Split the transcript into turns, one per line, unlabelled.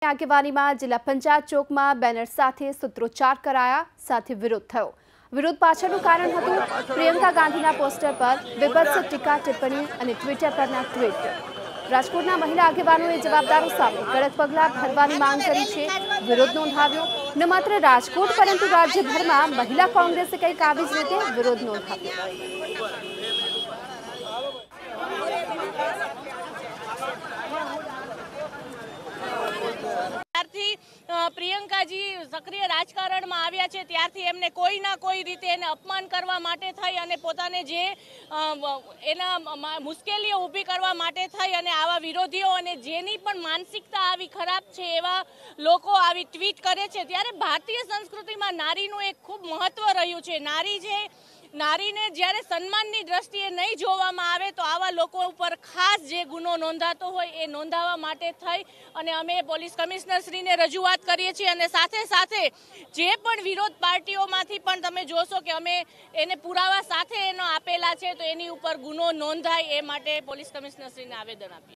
આગેવાનીમાં જિલ્લા પંચાયત ચોકમાં બેનર સાથે સૂત્રોચ્ચાર કરાયા, સાથે વિરોધ થયો। વિરોધ પાછળનું કારણ હતું પ્રિયંકા ગાંધીના પોસ્ટર પર વિભત્સ ટીકા ટિપ્પણી અને ટ્વિટર પરના ટ્વીટ। રાજકોટના મહિલા આગેવાનોએ જવાબદારો સામે કડક પગલાં ભરવાની માંગ કરી છે। વિરોધ નોંધાવ્યો। ન માત્ર રાજકોટ પરંતુ રાજ્યભરમાં મહિલા કોંગ્રેસે કંઈક આવી જ રીતે વિરોધ નોંધાવ્યો।
પ્રિયંકાજી સક્રિય રાજકારણમાં આવ્યા છે ત્યારથી એમને કોઈ ના કોઈ રીતે એને અપમાન કરવા માટે થઈ અને પોતાને જે એના મુશ્કેલીઓ ઊભી કરવા માટે થઈ અને આવા વિરોધીઓ અને જેની પણ માનસિકતા આવી ખરાબ છે એવા લોકો આવી ટ્વીટ કરે છે। ત્યારે ભારતીય સંસ્કૃતિમાં નારીનું એક ખૂબ મહત્વ રહ્યું છે। નારીને જ્યારે સન્માનની દ્રષ્ટિએ નહીં જોવામાં આવે તો આવા લોકો ઉપર ખાસ જે ગુનો નોંધાતો હોય એ નોંધાવવા માટે થઈ અને અમે પોલીસ કમિશનરશ્રીને રજૂઆત કરીએ છીએ અને સાથે સાથે જે પણ વિરોધ પાર્ટીઓમાંથી પણ તમે જોશો કે અમે એને પુરાવા સાથે એનો આપેલા છે તો એની ઉપર ગુનો નોંધાય એ માટે પોલીસ કમિશનરશ્રીને આવેદન આપીએ।